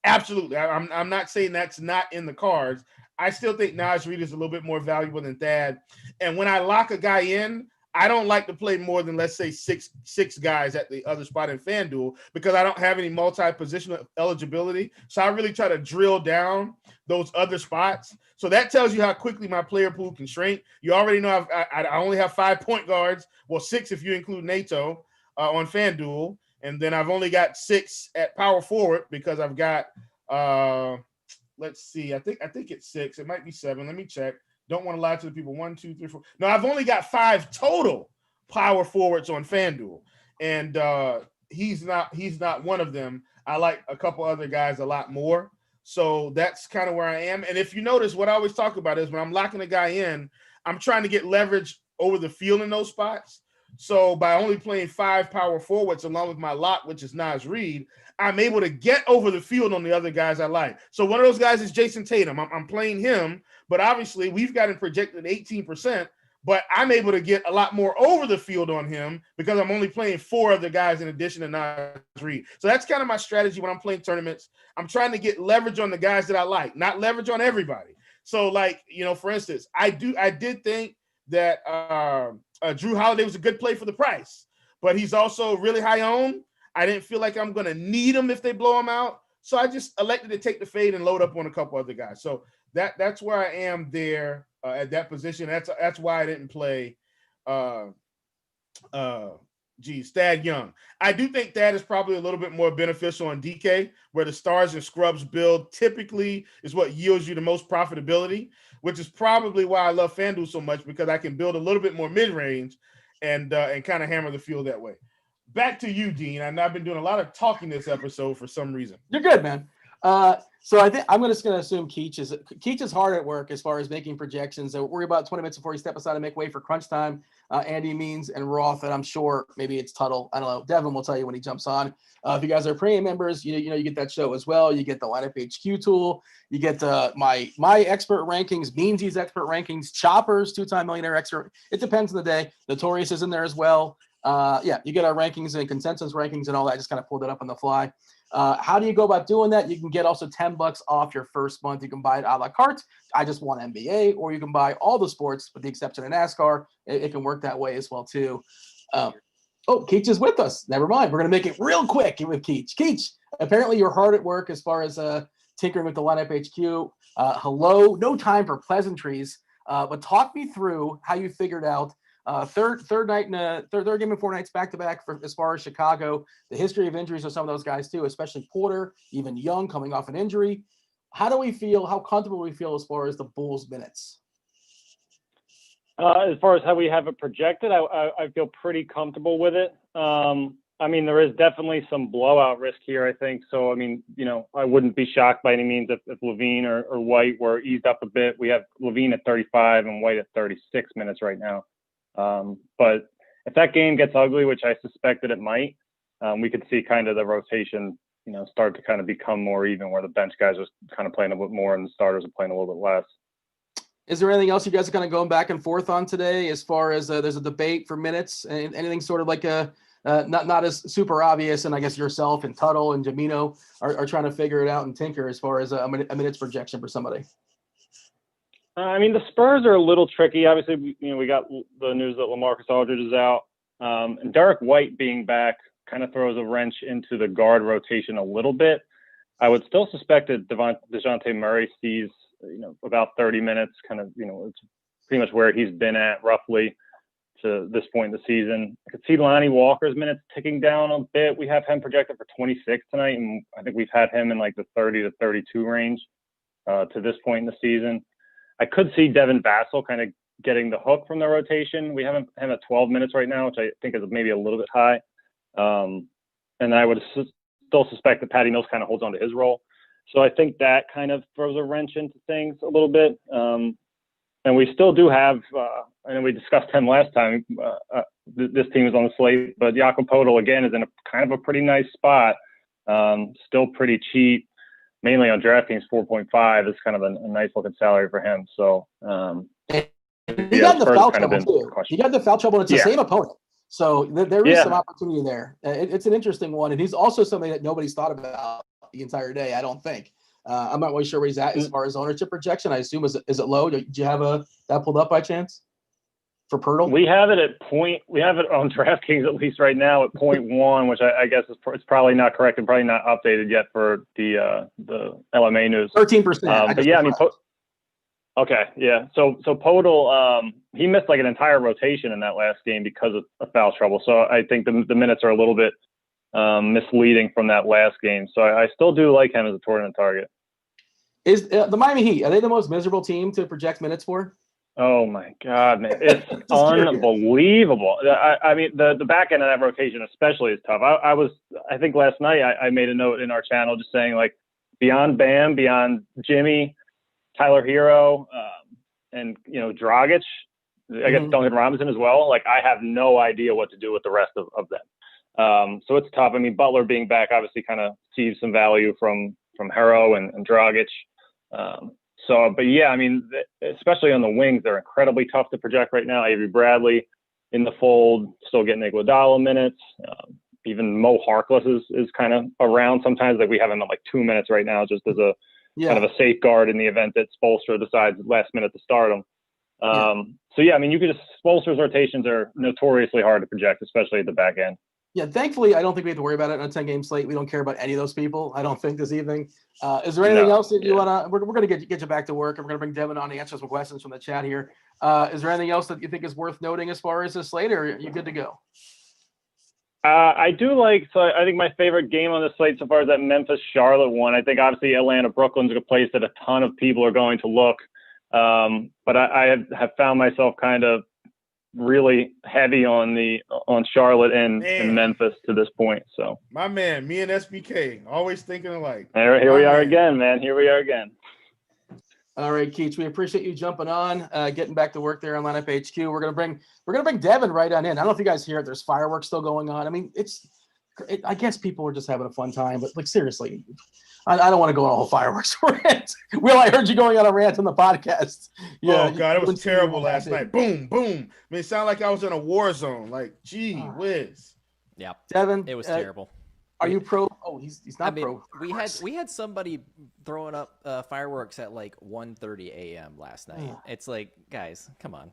Absolutely. I'm not saying that's not in the cards. I still think Naz Reid is a little bit more valuable than Thad. And when I lock a guy in, I don't like to play more than, let's say, six guys at the other spot in FanDuel because I don't have any multi-positional eligibility. So I really try to drill down those other spots. So that tells you how quickly my player pool can shrink. You already know I only have 5 point guards. Well, 6 if you include NATO on FanDuel. And then I've only got 6 at power forward because I've got, let's see, I think it's 6. It might be 7. Let me check. Don't want to lie to the people. 1, 2, 3, 4. No, I've only got 5 total power forwards on FanDuel. And he's not one of them. I like a couple other guys a lot more. So that's kind of where I am. And if you notice, what I always talk about is when I'm locking a guy in, I'm trying to get leverage over the field in those spots. So by only playing 5 power forwards along with my lock, which is Naz Reid, I'm able to get over the field on the other guys I like. So one of those guys is Jason Tatum. I'm playing him, but obviously we've got him projected 18%, but I'm able to get a lot more over the field on him because I'm only playing 4 other guys in addition to Naz Reid. So that's kind of my strategy when I'm playing tournaments. I'm trying to get leverage on the guys that I like, not leverage on everybody. So like, for instance, I did think that Drew Holiday was a good play for the price, but he's also really high owned. I didn't feel like I'm going to need him if they blow him out. So I just elected to take the fade and load up on a couple other guys. So that's where I am there at that position. That's why I didn't play Thad Young. I do think Thad is probably a little bit more beneficial on DK, where the stars and scrubs build typically is what yields you the most profitability, which is probably why I love FanDuel so much, because I can build a little bit more mid-range and kind of hammer the field that way. Back to you, Dean. I've been doing a lot of talking this episode for some reason. You're good, man. So I think I'm just going to assume Keach is hard at work as far as making projections. So worry about 20 minutes before you step aside and make way for crunch time. Andy Means and Roth, and I'm sure maybe it's Tuttle. I don't know. Devin will tell you when he jumps on. If you guys are premium members, you get that show as well. You get the lineup HQ tool. You get my expert rankings, Beansy's expert rankings, Chopper's 2-time millionaire expert. It depends on the day. Notorious is in there as well. You get our rankings and consensus rankings and all that. I just kind of pulled it up on the fly. How do you go about doing that? You can get also $10 off your first month. You can buy it a la carte. I just want NBA, or you can buy all the sports with the exception of NASCAR. It can work that way as well too. Keach is with us. Never mind. We're going to make it real quick with Keach. Keach, apparently you're hard at work as far as tinkering with the lineup HQ. Hello, no time for pleasantries. But talk me through how you figured out third game in 4 nights back-to-back as far as Chicago, the history of injuries of some of those guys too, especially Porter, even Young coming off an injury. How comfortable we feel as far as the Bulls minutes? As far as how we have it projected, I feel pretty comfortable with it. There is definitely some blowout risk here, I think. So, I wouldn't be shocked by any means if Levine or White were eased up a bit. We have Levine at 35 and White at 36 minutes right now. But if that game gets ugly, which I suspected it might, we could see kind of the rotation, start to kind of become more even, where the bench guys are kind of playing a bit more and the starters are playing a little bit less. Is there anything else you guys are kind of going back and forth on today as far as there's a debate for minutes and anything sort of like not as super obvious? And I guess yourself and Tuttle and Jamino are trying to figure it out and tinker as far as a minutes projection for somebody. The Spurs are a little tricky. Obviously, we got the news that LaMarcus Aldridge is out, and Derek White being back kind of throws a wrench into the guard rotation a little bit. I would still suspect that DeJounte Murray sees, about 30 minutes, kind of, it's pretty much where he's been at roughly to this point in the season. I could see Lonnie Walker's minutes ticking down a bit. We have him projected for 26 tonight, and I think we've had him in like the 30 to 32 range to this point in the season. I could see Devin Vassell kind of getting the hook from the rotation. We have him at 12 minutes right now, which I think is maybe a little bit high. And I would still suspect that Patty Mills kind of holds on to his role. So I think that kind of throws a wrench into things a little bit. And we still do have, I know we discussed him last time, this team is on the slate, but Jakob Poeltl, again, is in a kind of a pretty nice spot. Still pretty cheap. Mainly on DraftKings, 4.5 is kind of a nice looking salary for him. So he got the foul trouble too. He got the foul trouble. And it's the same opponent, so there is some opportunity there. It's an interesting one, and he's also something that nobody's thought about the entire day. I don't think. I'm not really sure where he's at as far as ownership projection. I assume is it low? Do you have that pulled up by chance for Poeltl? We have it at point. We have it on DraftKings at least right now at 0.1, which I guess it's probably not correct and probably not updated yet for the LMA news. 13%. But yeah, okay, yeah. So Poeltl, he missed like an entire rotation in that last game because of foul trouble. So I think the minutes are a little bit misleading from that last game. So I still do like him as a tournament target. Is the Miami Heat, are they the most miserable team to project minutes for? Oh my God, man. It's unbelievable. The back end of that rotation especially is tough. I think last night I made a note in our channel just saying, like, beyond Bam, beyond Jimmy, Tyler Hero, and Dragic, I guess Duncan Robinson as well. Like, I have no idea what to do with the rest of them. So it's tough. I mean, Butler being back obviously kind of sees some value from Hero and Dragic. But yeah, I mean, especially on the wings, they're incredibly tough to project right now. Avery Bradley in the fold, still getting Iguodala minutes. Even Mo Harkless is kind of around sometimes. Like, we have him at like 2 minutes right now, just as a kind of a safeguard in the event that Spoelstra decides last minute to start him. So yeah, I mean, Spoelstra's rotations are notoriously hard to project, especially at the back end. Yeah, thankfully, I don't think we have to worry about it on a 10-game slate. We don't care about any of those people, I don't think, this evening. Is there anything else that you want to – we're going to get you back to work, and we're going to bring Devin on to answer some questions from the chat here. Is there anything else that you think is worth noting as far as this slate, or are you good to go? I think my favorite game on the slate so far is that Memphis-Charlotte one. I think obviously Atlanta-Brooklyn's a place that a ton of people are going to look. But I have found myself kind of really heavy on Charlotte and Memphis to this point. So my man, me and SBK always thinking alike. Here we are again, man. Here we are again. All right, Keach, we appreciate you jumping on, getting back to work there on Lineup HQ. We're gonna bring Devin right on in. I don't know if you guys hear it. There's fireworks still going on. I mean, I guess people are just having a fun time, but like, seriously, I don't want to go on a whole fireworks rant. Will, I heard you going on a rant on the podcast. Yeah, oh God, it was terrible last night. Boom, boom. I mean, it sounded like I was in a war zone. Like, gee whiz. Yeah, Devin, it was terrible. Are you pro? Oh, he's not pro. We had somebody throwing up fireworks at like 1:30 a.m. last night. It's like, guys, come on.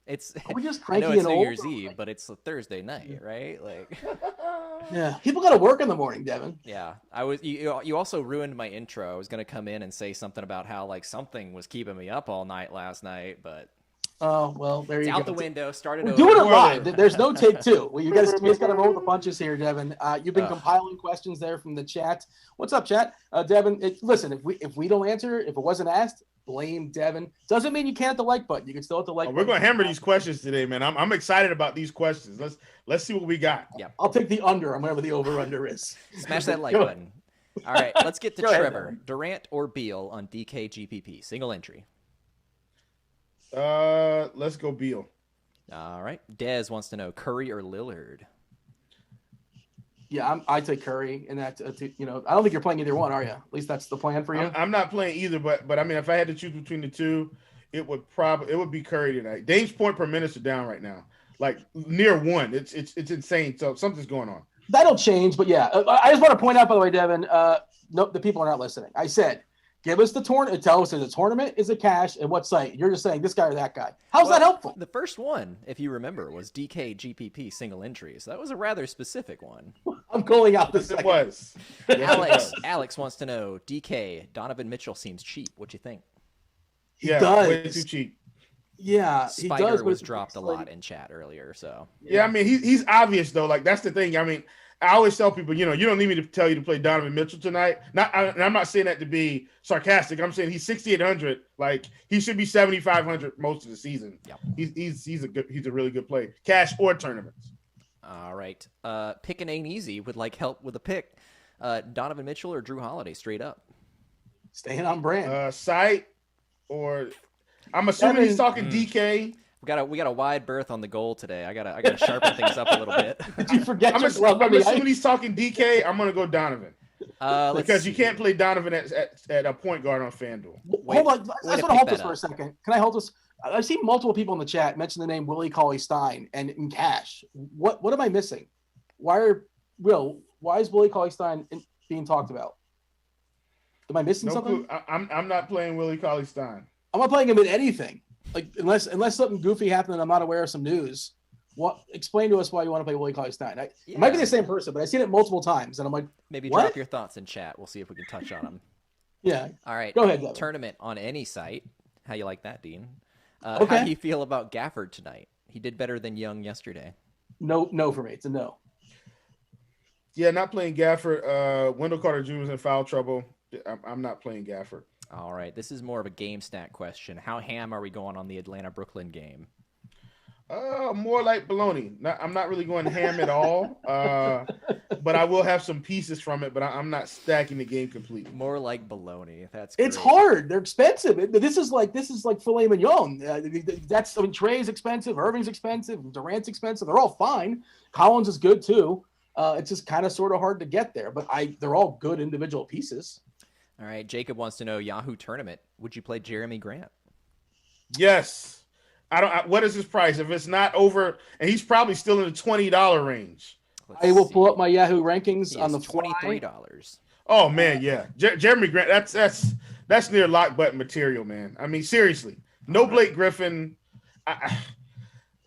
Are we just cranky? I know it's New Year's Eve, but it's a Thursday night, right? Like, yeah, people got to work in the morning, Devin. Yeah, you also ruined my intro. I was gonna come in and say something about how like something was keeping me up all night last night, but oh well, there you go. Out the window. Started. We're doing it live. There's no take two. Well, you just got to roll the punches here, Devin. You've been compiling questions there from the chat. What's up, chat? Devin, listen. If we don't answer, if it wasn't asked, blame Devin. Doesn't mean you can't hit the like button. You can still hit the like button. We're gonna hammer these questions today, man. I'm excited about these questions. Let's see what we got. Yeah, I'll take the under on whatever the over/under is. Smash that like button. All right, let's get to Trevor. Ahead, Durant or Beal on DK GPP single entry. Let's go Beal. All right. Dez wants to know Curry or Lillard. Yeah, I take Curry, and that I don't think you're playing either one, are you? At least that's the plan for you. I'm not playing either, but I mean, if I had to choose between the two, it would be Curry tonight. Dame's point per minutes are down right now, like near 1. It's insane. So something's going on. That'll change, but yeah, I just want to point out, by the way, Devin. Nope, the people are not listening. I said, give us the tournament. Tell us, is it tournament? Is it cash? And what site? You're just saying this guy or that guy. How's that helpful? The first one, if you remember, was DK GPP single entry. So that was a rather specific one. I'm calling out this. It was. Alex wants to know DK Donovan Mitchell seems cheap. What you think? He does. Way too cheap. Yeah, Spider he does, was dropped a lot in chat earlier. So yeah, I mean he's obvious though. Like that's the thing. I mean, I always tell people, you don't need me to tell you to play Donovan Mitchell tonight. I'm not saying that to be sarcastic. I'm saying he's 6,800. Like he should be 7,500 most of the season. Yep. He's a really good player, cash or tournaments. All right, picking ain't easy. Would like help with a pick. Donovan Mitchell or Drew Holiday, straight up. Staying on brand. Site or I'm assuming he's talking DK. We got a wide berth on the goal today. I gotta sharpen things up a little bit. Did you forget? I'm assuming he's talking DK. I'm gonna go Donovan. Because you can't play Donovan at a point guard on FanDuel. Hold on, I just want to hold this for a second. Can I hold this? I've seen multiple people in the chat mention the name Willie Cauley-Stein and in cash. What am I missing? Why is Willie Cauley-Stein being talked about? Am I missing something? I'm not playing Willie Cauley-Stein. I'm not playing him in anything. Like unless something goofy happened and I'm not aware of some news. Explain to us why you want to play Willie Cauley-Stein. It might be the same person, but I've seen it multiple times, and I'm like, maybe drop your thoughts in chat. We'll see if we can touch on them. Yeah. All right. Go ahead. Devin. Tournament on any site. How you like that, Dean? Okay. How do you feel about Gafford tonight? He did better than Young yesterday. No for me. It's a no. Yeah, not playing Gafford. Wendell Carter Jr. is in foul trouble. I'm not playing Gafford. All right. This is more of a game stat question. How ham are we going on the Atlanta-Brooklyn game? More like bologna. I'm not really going ham at all. But I will have some pieces from it. But I'm not stacking the game completely. More like bologna. It's hard. They're expensive. This is like filet mignon. Trey's expensive. Irving's expensive. Durant's expensive. They're all fine. Collins is good too. It's just kind of sort of hard to get there. But they're all good individual pieces. All right. Jacob wants to know Yahoo tournament. Would you play Jeremy Grant? Yes. What is his price? If it's not over, and he's probably still in the $20 range. I will pull up my Yahoo rankings on the $23. Oh man, yeah, Jeremy Grant. That's near lock button material, man. I mean, seriously, no Blake Griffin.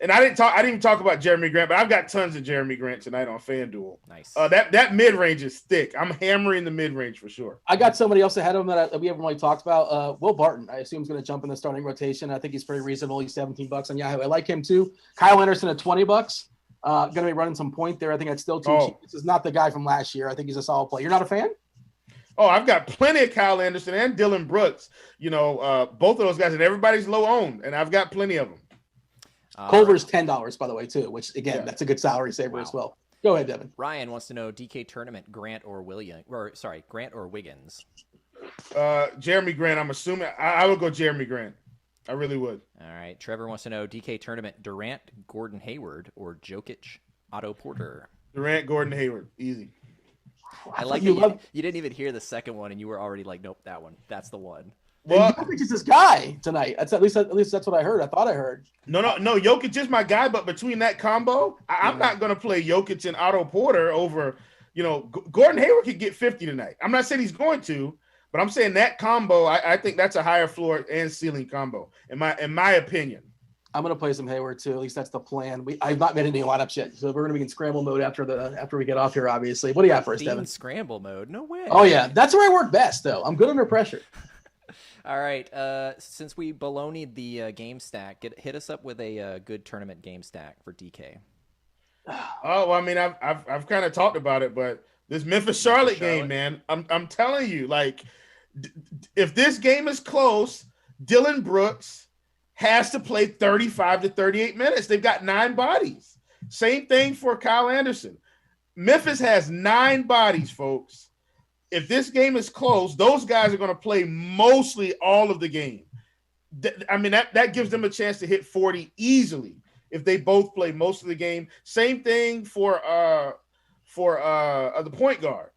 I didn't even talk about Jeremy Grant, but I've got tons of Jeremy Grant tonight on FanDuel. Nice. That mid range is thick. I'm hammering the mid range for sure. I got somebody else ahead of him that we haven't really talked about. Will Barton, I assume, is going to jump in the starting rotation. I think he's pretty reasonable. He's $17 on Yahoo. I like him too. Kyle Anderson at $20. Going to be running some point there. I think that's still too cheap. This is not the guy from last year. I think he's a solid play. You're not a fan? Oh, I've got plenty of Kyle Anderson and Dylan Brooks. Both of those guys, and everybody's low owned, and I've got plenty of them. Culver's $10, by the way, too, which, again, that's a good salary saver as well. Go ahead, Devin. Ryan wants to know DK tournament, Grant or Wiggins? Jeremy Grant, I'm assuming. I would go Jeremy Grant. I really would. All right. Trevor wants to know DK tournament, Durant, Gordon Hayward, or Jokic, Otto Porter? Durant, Gordon Hayward. Easy. I like you didn't even hear the second one, and you were already like, nope, that one. That's the one. Well, Jokic is this guy tonight. At least that's what I heard. I thought I heard. No. Jokic is my guy, but between that combo, I'm not going to play Jokic and Otto Porter over. Gordon Hayward could get 50 tonight. I'm not saying he's going to, but I'm saying that combo. I think that's a higher floor and ceiling combo in my opinion. I'm going to play some Hayward too. At least that's the plan. I've not made any lineups yet, so we're going to be in scramble mode after we get off here. Obviously, what do you have for us, Devin? Scramble mode? No way. Oh yeah, that's where I work best, though. I'm good under pressure. All right. Since we baloneyed the game stack, hit us up with a good tournament game stack for DK. Oh, well, I mean, I've kind of talked about it, but this Memphis Charlotte game, man, I'm telling you, like, if this game is close, Dylan Brooks has to play 35 to 38 minutes. They've got 9 bodies. Same thing for Kyle Anderson. Memphis has 9 bodies, folks. If this game is close, those guys are going to play mostly all of the game. I mean, that gives them a chance to hit 40 easily if they both play most of the game. Same thing for the point guard.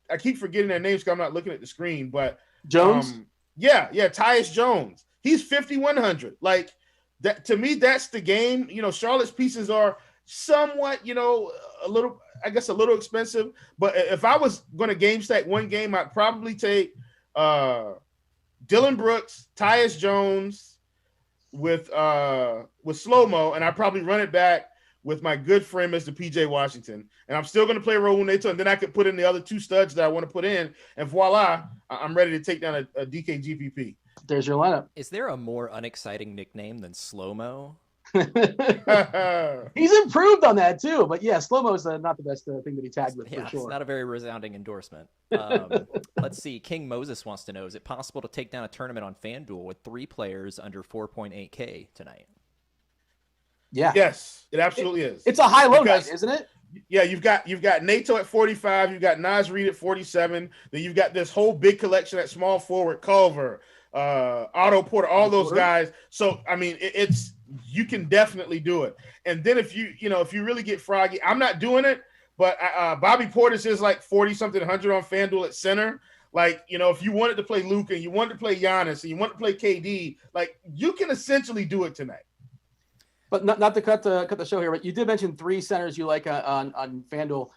I keep forgetting their names because I'm not looking at the screen, but Jones. Tyus Jones. He's 5,100. Like that to me, that's the game. Charlotte's pieces are somewhat, a little expensive. But if I was going to game stack one game, I'd probably take Dylan Brooks, Tyus Jones with slow-mo, and I'd probably run it back with my good friend, Mr. PJ Washington. And I'm still going to play Raul Neto, and then I could put in the other 2 studs that I want to put in, and voila, I'm ready to take down a DK GPP. There's your lineup. Is there a more unexciting nickname than Slow-Mo? He's improved on that too, but yeah, slow-mo is not the best thing to be tagged with for sure. It's not a very resounding endorsement. Let's see. King Moses wants to know: is it possible to take down a tournament on FanDuel with 3 players under 4.8K tonight? Yeah. Yes, it absolutely is. It's a high-low night, isn't it? Yeah, you've got Nato at 45, you've got Naz Reid at 47, then you've got this whole big collection at small forward, Culver, Otto Porter, all those guys. So I mean, it's you can definitely do it. And then if you really get froggy, I'm not doing it, but Bobby Portis is like 40-something hundred on FanDuel at center. Like, if you wanted to play Luka and you wanted to play Giannis and you want to play KD, like you can essentially do it tonight. But not to cut the show here, but you did mention 3 centers you like on FanDuel.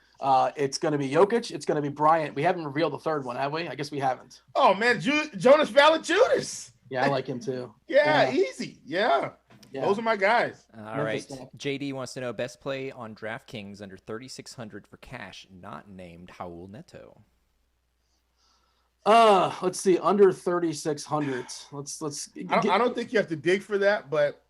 It's going to be Jokic. It's going to be Bryant. We haven't revealed the third one, have we? I guess we haven't. Oh, man, Jonas Valanciunas. Yeah, I like him too. Yeah, easy. Yeah. Those are my guys. All right. JD wants to know best play on DraftKings under 3,600 for cash, not named Raul Neto. Let's see, under 3,600. Let's. I don't think you have to dig for that, but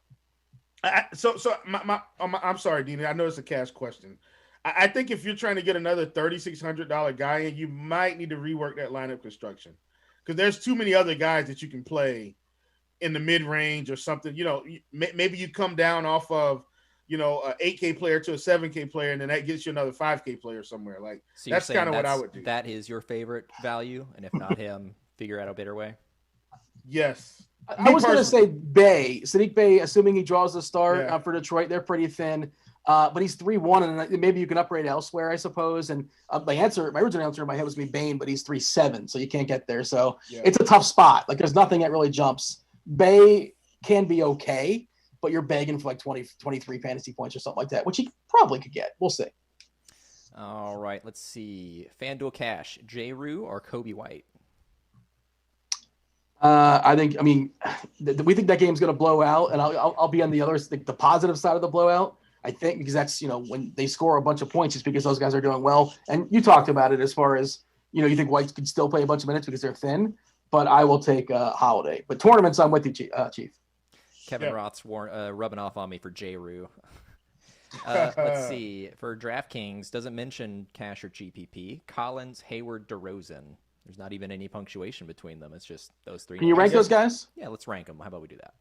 I'm sorry, Dina. I know it's a cash question. I think if you're trying to get another $3,600 guy in, you might need to rework that lineup construction because there's too many other guys that you can play in the mid range or something. Maybe you come down off of a 8K player to a 7K player, and then that gets you another 5K player somewhere. Like, so that's kind of what I would do. That is your favorite value, and if not him, figure out a better way. Yes. I was going to say Sadiq Bey, assuming he draws the start for Detroit. They're pretty thin, but he's 3-1, and maybe you can upgrade elsewhere, I suppose. And my original answer in my head was Bane, but he's 3-7, so you can't get there. So it's a tough spot. Like, there's nothing that really jumps. Bey can be okay, but you're begging for like 23 fantasy points or something like that, which he probably could get. We'll see. All right, let's see. FanDuel Cash, J-Rue or Kobe White? We think that game's going to blow out, and I'll be on the positive side of the blowout. I think because that's when they score a bunch of points, it's because those guys are doing well. And you talked about it as far as you think White could still play a bunch of minutes because they're thin. But I will take Holiday. But tournaments, I'm with you, Chief. Kevin Roth's rubbing off on me for J-Rue. Let's see. For DraftKings, doesn't mention Cash or GPP. Collins, Hayward, DeRozan. There's not even any punctuation between them. It's just those three. Can you rank those guys? Yeah, let's rank them. How about we do that?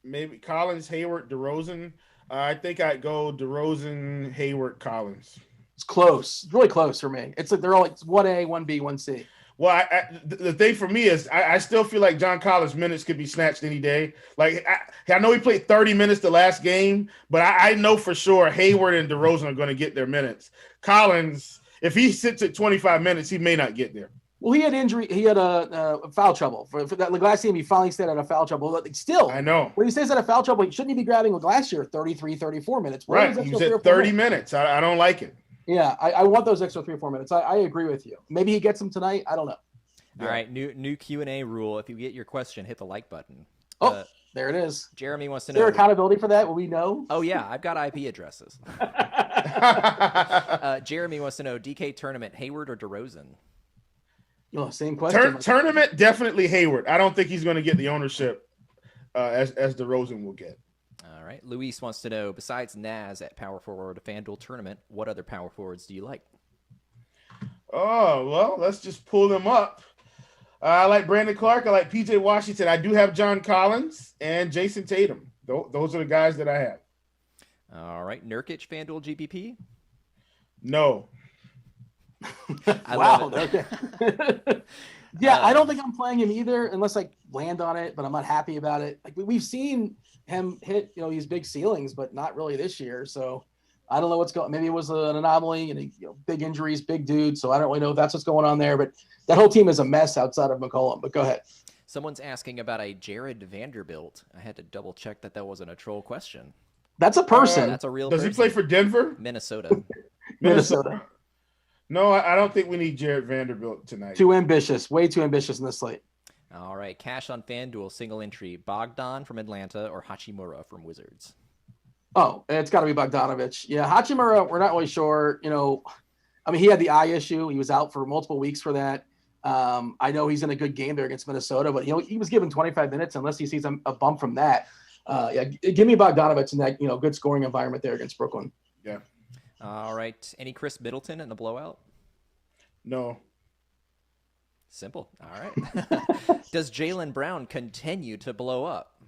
Maybe Collins, Hayward, DeRozan. I think I'd go DeRozan, Hayward, Collins. It's close. It's really close for me. It's like they're all like 1A, 1B, 1C. Well, the thing for me is I still feel like John Collins' minutes could be snatched any day. Like, I know he played 30 minutes the last game, but I know for sure Hayward and DeRozan are going to get their minutes. Collins, if he sits at 25 minutes, he may not get there. Well, he had injury. He had a foul trouble for that last game. He finally stayed out of foul trouble. But still, I know when he stays out of foul trouble, shouldn't he be grabbing last year 33, 34 minutes? Right, he was at 30 minutes. I don't like it. Yeah, I want those extra 3 or 4 minutes. I agree with you. Maybe he gets them tonight. I don't know. All right, new Q&A rule. If you get your question, hit the like button. Oh, there it is. Jeremy wants to know. Is there accountability for that? Will we know? Oh, yeah. I've got IP addresses. Jeremy wants to know, DK tournament, Hayward or DeRozan? Oh, same question. Tournament, definitely Hayward. I don't think he's going to get the ownership as DeRozan will get. All right. Luis wants to know, besides Naz at power forward, a FanDuel tournament, what other power forwards do you like? Oh, well, let's just pull them up. I like Brandon Clark. I like PJ Washington. I do have John Collins and Jason Tatum. Those are the guys that I have. All right. Nurkic, FanDuel GPP? No. Wow. Okay. Yeah, I don't think I'm playing him either unless I land on it, but I'm not happy about it. Like, we've seen him hit, these big ceilings, but not really this year. So I don't know what's going. Maybe it was an anomaly and big injuries, big dude. So I don't really know if that's what's going on there. But that whole team is a mess outside of McCollum. But go ahead. Someone's asking about a Jared Vanderbilt. I had to double check that wasn't a troll question. That's a person. That's a real Does person. He play for Denver? Minnesota. Minnesota. No, I don't think we need Jared Vanderbilt tonight. Too ambitious. Way too ambitious in this slate. All right. Cash on FanDuel, single entry. Bogdan from Atlanta or Hachimura from Wizards? Oh, it's got to be Bogdanovich. Yeah, Hachimura, we're not really sure. He had the eye issue. He was out for multiple weeks for that. I know he's in a good game there against Minnesota, but he was given 25 minutes unless he sees a bump from that. Give me Bogdanovich in that good scoring environment there against Brooklyn. Yeah. All right. Any Chris Middleton in the blowout? No. Simple. All right. Does Jaylen Brown continue to blow up?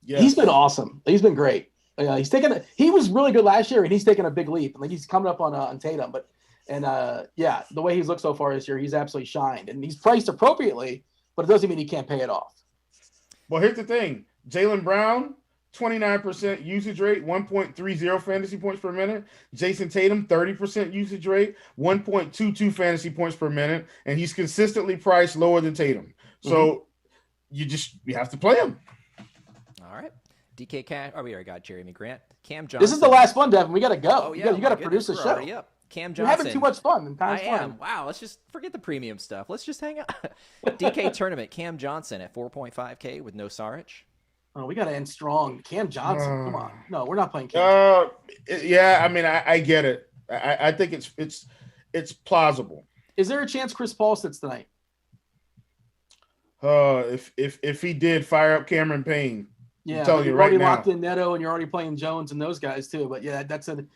Yeah, he's been awesome. He's been great. He was really good last year, and he's taken a big leap. Like, he's coming up on Tatum, the way he's looked so far this year, he's absolutely shined, and he's priced appropriately, but it doesn't mean he can't pay it off. Well, here's the thing: Jaylen Brown, 29% usage rate, 1.30 fantasy points per minute. Jason Tatum, 30% usage rate, 1.22 fantasy points per minute, and he's consistently priced lower than Tatum. So you have to play him. All right. DK Cash. Oh, we already got Jeremy Grant. Cam Johnson. This is the last one, Devin. We got to go. Oh, yeah, you got to produce a show. Yep. Cam You're Johnson. having too much fun. I am. Wow. Let's just forget the premium stuff. Let's just hang out. DK tournament. Cam Johnson at 4.5K with no Saric. Oh, we got to end strong. Cam Johnson. Come on. No, we're not playing Cam. Yeah. I mean, I get it. I think it's plausible. Is there a chance Chris Paul sits tonight? If he did, fire up Cameron Payne. Yeah, you're already right locked in Neto, and you're already playing Jones and those guys too. But yeah, that's something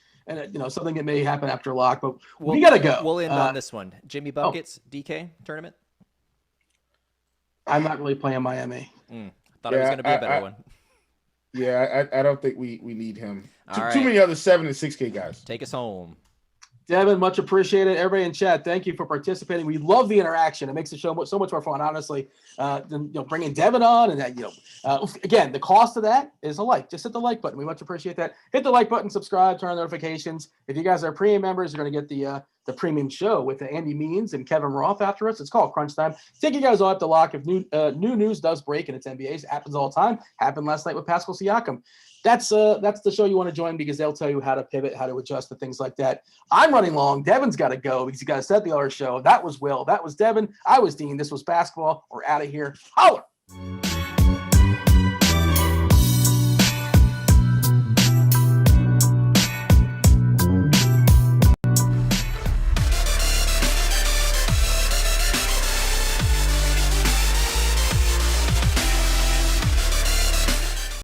that may happen after lock. But we got to go. We'll end on this one. Jimmy Buckets, DK tournament. I'm not really playing Miami. Thought it was going to be a better one. Yeah, I don't think we need him. All Too many other 7 and 6K guys. Take us home. Devin, much appreciated. Everybody in chat, thank you for participating. We love the interaction. It makes the show so much more fun, honestly. Than bringing Devin on, and that again, the cost of that is a like. Just hit the like button. We much appreciate that. Hit the like button, subscribe, turn on notifications. If you guys are premium members, you're going to get the premium show with Andy Means and Kevin Roth after us. It's called Crunch Time. Take you guys off the lock if new news does break, and it's NBA. It happens all the time. Happened last night with Pascal Siakam. That's the show you want to join because they'll tell you how to pivot, how to adjust to things like that. I'm running long. Devin's got to go because he got to set the other show. That was Will. That was Devin. I was Dean. This was basketball. We're out of here. Holler.